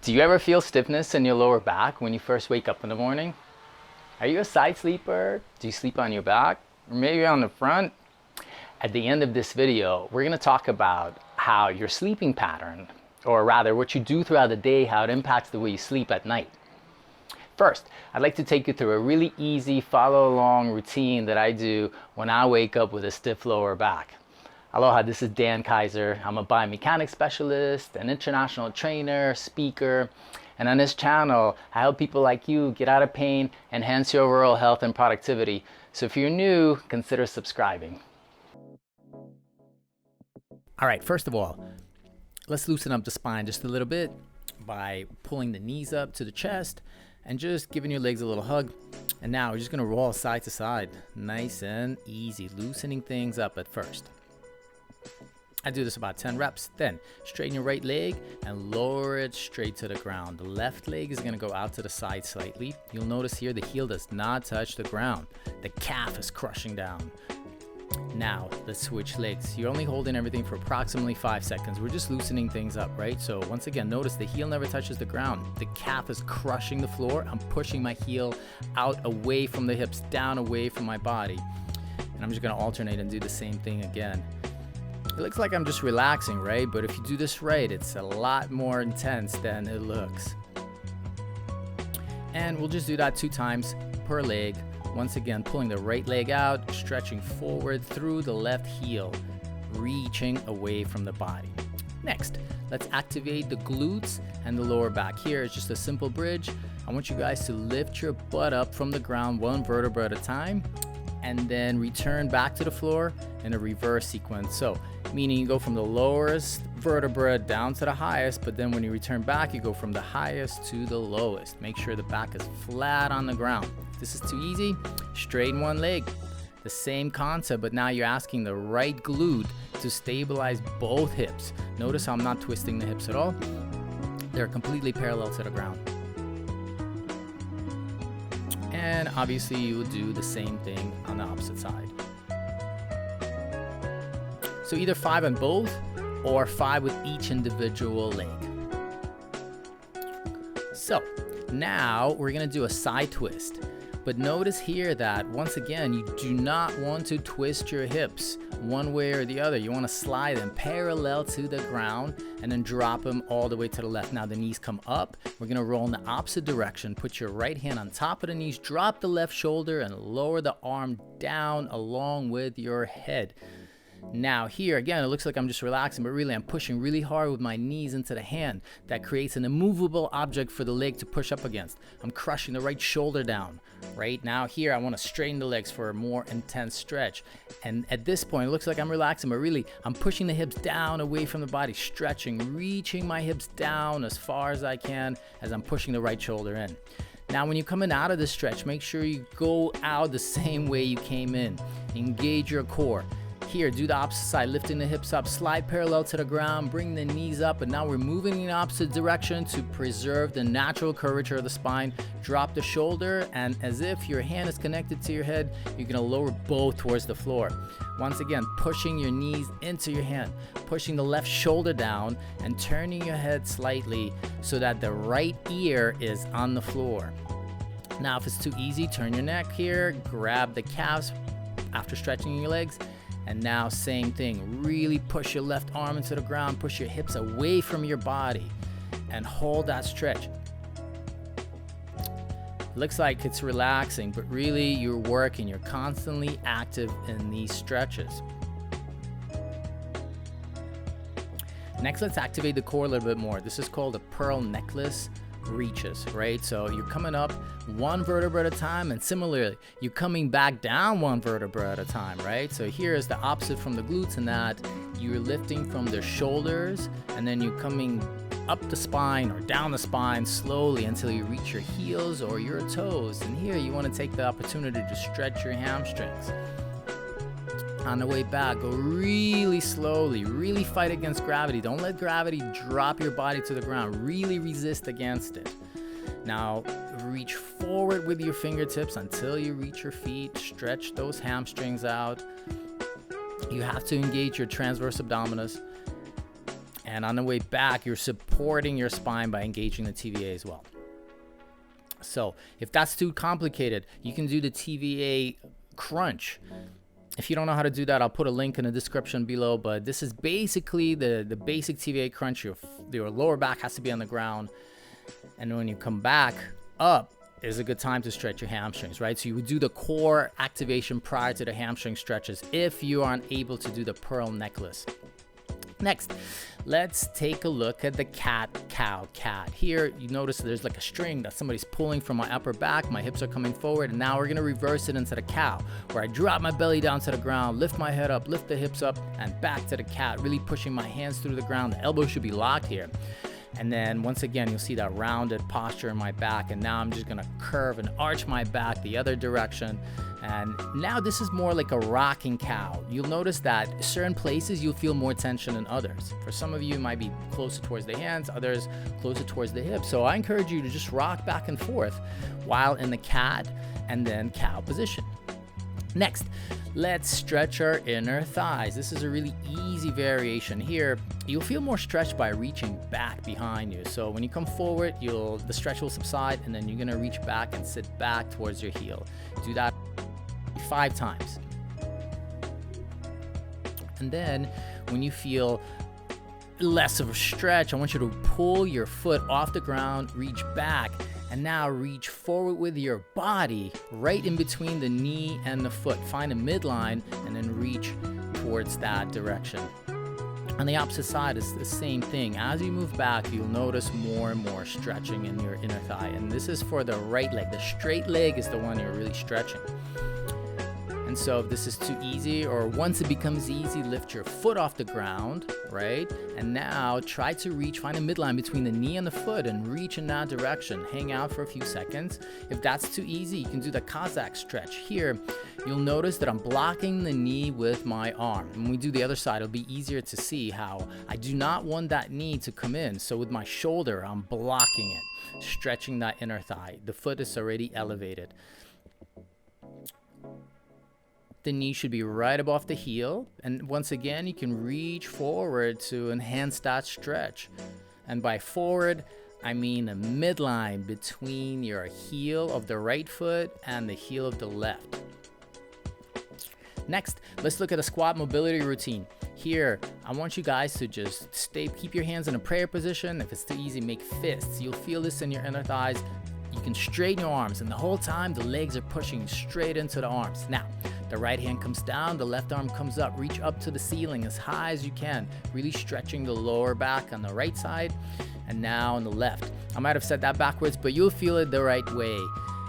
Do you ever feel stiffness in your lower back when you first wake up in the morning? Are you a side sleeper? Do you sleep on your back? Or maybe on the front? At the end of this video, we're going to talk about how your sleeping pattern, or rather what you do throughout the day, how it impacts the way you sleep at night. First, I'd like to take you through a really easy follow along routine that I do when I wake up with a stiff lower back. Aloha, this is Dan Kayser. I'm a biomechanics specialist, an international trainer, speaker, and on this channel, I help people like you get out of pain, enhance your overall health and productivity. So if you're new, consider subscribing. All right, first of all, let's loosen up the spine just a little bit by pulling the knees up to the chest and just giving your legs a little hug. And now we're just gonna roll side to side, nice and easy, loosening things up at first. I do this about 10 reps. Then straighten your right leg and lower it straight to the ground. The left leg is going to go out to the side slightly. You'll notice here the heel does not touch the ground. The calf is crushing down. Now let's switch legs. You're only holding everything for approximately 5 seconds. We're just loosening things up, right? So once again, notice the heel never touches the ground. The calf is crushing the floor. I'm pushing my heel out away from the hips, down away from my body. And I'm just going to alternate and do the same thing again. It looks like I'm just relaxing, right? But if you do this right, it's a lot more intense than it looks. And we'll just do that 2 times per leg. Once again, pulling the right leg out, stretching forward through the left heel, reaching away from the body. Next, let's activate the glutes and the lower back. Here is just a simple bridge. I want you guys to lift your butt up from the ground 1 vertebra at a time, and then return back to the floor in a reverse sequence. So, meaning you go from the lowest vertebra down to the highest, but then when you return back, you go from the highest to the lowest. Make sure the back is flat on the ground. If this is too easy, straighten one leg. The same concept, but now you're asking the right glute to stabilize both hips. Notice how I'm not twisting the hips at all. They're completely parallel to the ground. And obviously you would do the same thing on the opposite side. So either 5 on both or 5 with each individual leg. So now we're gonna do a side twist. But notice here that once again, you do not want to twist your hips one way or the other. You want to slide them parallel to the ground and then drop them all the way to the left. Now the knees come up. We're going to roll in the opposite direction. Put your right hand on top of the knees, drop the left shoulder and lower the arm down along with your head. Now here again, it looks like I'm just relaxing, but really I'm pushing really hard with my knees into the hand. That creates an immovable object for the leg to push up against. I'm crushing the right shoulder down. Right now here, I want to straighten the legs for a more intense stretch. And at this point, it looks like I'm relaxing, but really I'm pushing the hips down away from the body, stretching, reaching my hips down as far as I can as I'm pushing the right shoulder in. Now, when you're coming out of this stretch, make sure you go out the same way you came in. Engage your core. Here, do the opposite side, lifting the hips up, slide parallel to the ground, bring the knees up, and now we're moving in the opposite direction to preserve the natural curvature of the spine. Drop the shoulder, and as if your hand is connected to your head, you're gonna lower both towards the floor. Once again, pushing your knees into your hand, pushing the left shoulder down, and turning your head slightly so that the right ear is on the floor. Now, if it's too easy, turn your neck here, grab the calves after stretching your legs. And now same thing, really push your left arm into the ground, push your hips away from your body and hold that stretch. Looks like it's relaxing, but really you're working, you're constantly active in these stretches. Next, let's activate the core a little bit more. This is called a pearl necklace reaches, right? So you're coming up 1 vertebra at a time, and similarly you're coming back down 1 vertebra at a time, right? So here is the opposite from the glutes in that you're lifting from the shoulders and then you're coming up the spine or down the spine slowly until you reach your heels or your toes. And here you want to take the opportunity to stretch your hamstrings. On the way back, go really slowly, really fight against gravity. Don't let gravity drop your body to the ground. Really resist against it. Now, reach forward with your fingertips until you reach your feet. Stretch those hamstrings out. You have to engage your transverse abdominis. And on the way back, you're supporting your spine by engaging the TVA as well. So if that's too complicated, you can do the TVA crunch. If you don't know how to do that, I'll put a link in the description below. But this is basically the basic TVA crunch. Your lower back has to be on the ground. And when you come back up, is a good time to stretch your hamstrings, right? So you would do the core activation prior to the hamstring stretches if you aren't able to do the pearl necklace. Next, let's take a look at the cat, cow, cat. Here, you notice there's like a string that somebody's pulling from my upper back. My hips are coming forward, and now we're gonna reverse it into the cow, where I drop my belly down to the ground, lift my head up, lift the hips up, and back to the cat, really pushing my hands through the ground. The elbows should be locked here. And then once again, you'll see that rounded posture in my back. And now I'm just gonna curve and arch my back the other direction. And now this is more like a rocking cow. You'll notice that certain places you'll feel more tension than others. For some of you, it might be closer towards the hands, others closer towards the hips. So I encourage you to just rock back and forth while in the cat and then cow position. Next, let's stretch our inner thighs. This is a really easy variation here. You'll feel more stretched by reaching back behind you. So when you come forward, the stretch will subside, and then you're gonna reach back and sit back towards your heel. Do that 5 times. And then when you feel less of a stretch, I want you to pull your foot off the ground, reach back, and now reach forward with your body right in between the knee and the foot. Find a midline and then reach towards that direction. On the opposite side is the same thing. As you move back, you'll notice more and more stretching in your inner thigh. And this is for the right leg. The straight leg is the one you're really stretching. And so if this is too easy, or once it becomes easy, lift your foot off the ground, right? And now try to reach, find a midline between the knee and the foot and reach in that direction. Hang out for a few seconds. If that's too easy, you can do the Cossack stretch. Here, you'll notice that I'm blocking the knee with my arm. When we do the other side, it'll be easier to see how I do not want that knee to come in. So with my shoulder, I'm blocking it, stretching that inner thigh. The foot is already elevated. The knee should be right above the heel, and once again you can reach forward to enhance that stretch. And by forward, I mean a midline between your heel of the right foot and the heel of the left. Next, let's look at a squat mobility routine. Here, I want you guys to just keep your hands in a prayer position. If it's too easy, make fists. You'll feel this in your inner thighs. You can straighten your arms, and the whole time the legs are pushing straight into the arms. Now, the right hand comes down, the left arm comes up. Reach up to the ceiling as high as you can, really stretching the lower back on the right side, and now on the left. I might have said that backwards, but you'll feel it the right way.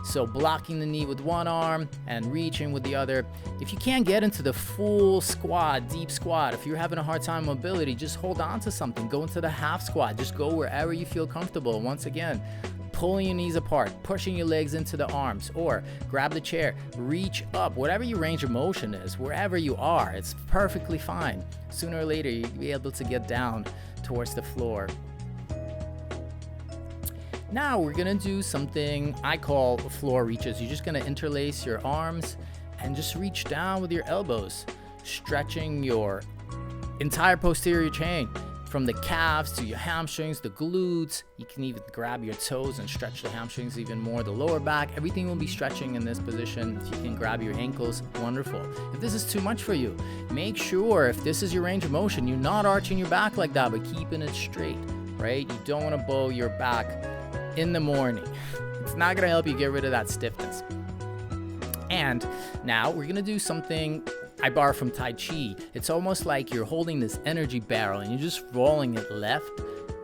So blocking the knee with one arm and reaching with the other. If you can't get into the full squat, deep squat, if you're having a hard time mobility, just hold on to something. Go into the half squat. Just go wherever you feel comfortable. Once again, pulling your knees apart, pushing your legs into the arms, or grab the chair, reach up, whatever your range of motion is, wherever you are, it's perfectly fine. Sooner or later, you'll be able to get down towards the floor. Now we're gonna do something I call floor reaches. You're just gonna interlace your arms and just reach down with your elbows, stretching your entire posterior chain. From the calves to your hamstrings, the glutes, you can even grab your toes and stretch the hamstrings even more. The lower back, everything will be stretching in this position. If you can grab your ankles, wonderful. If this is too much for you, make sure if this is your range of motion, you're not arching your back like that, but keeping it straight, right? You don't want to bow your back in the morning. It's not going to help you get rid of that stiffness. And now we're going to do something I borrow from Tai Chi. It's almost like you're holding this energy barrel and you're just rolling it left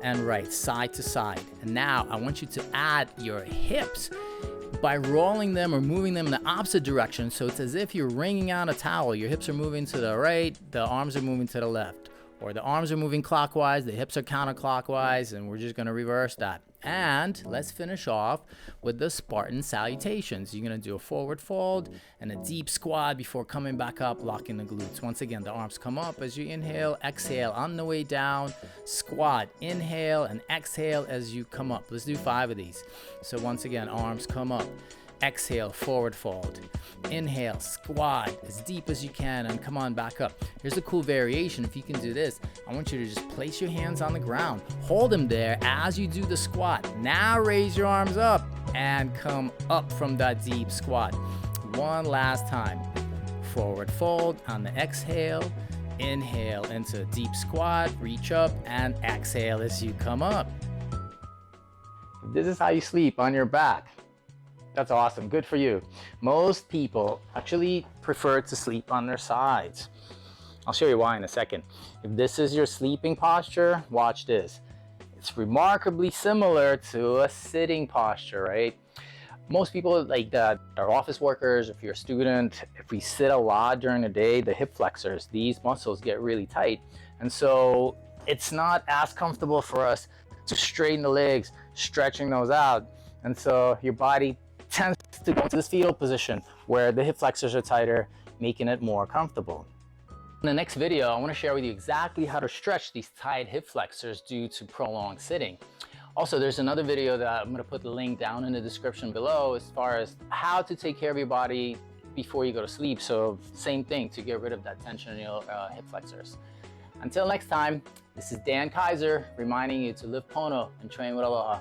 and right, side to side. And now I want you to add your hips by rolling them or moving them in the opposite direction. So it's as if you're wringing out a towel. Your hips are moving to the right, the arms are moving to the left. Or the arms are moving clockwise, the hips are counterclockwise, and we're just gonna reverse that. And let's finish off with the Spartan salutations. You're gonna do a forward fold and a deep squat before coming back up, locking the glutes. Once again, the arms come up as you inhale, exhale on the way down, squat, inhale and exhale as you come up. Let's do 5 of these. So once again, arms come up, Exhale, forward fold. Inhale, squat as deep as you can and come on back up. Here's a cool variation. If you can do this, I want you to just place your hands on the ground. Hold them there as you do the squat. Now raise your arms up and come up from that deep squat. One last time. Forward fold on the exhale. Inhale into a deep squat, reach up, and exhale as you come up. This is how you sleep, on your back. That's awesome, good for you. Most people actually prefer to sleep on their sides. I'll show you why in a second. If this is your sleeping posture, watch this. It's remarkably similar to a sitting posture, right? Most people like that are office workers. If you're a student, if we sit a lot during the day, the hip flexors, these muscles get really tight. And so it's not as comfortable for us to straighten the legs, stretching those out. And so your body tends to go to this fetal position where the hip flexors are tighter, making it more comfortable. In the next video, I want to share with you exactly how to stretch these tight hip flexors due to prolonged sitting. Also, there's another video that I'm going to put the link down in the description below as far as how to take care of your body before you go to sleep. So same thing, to get rid of that tension in your hip flexors. Until next time, this is Dan Kayser reminding you to live Pono and train with Aloha.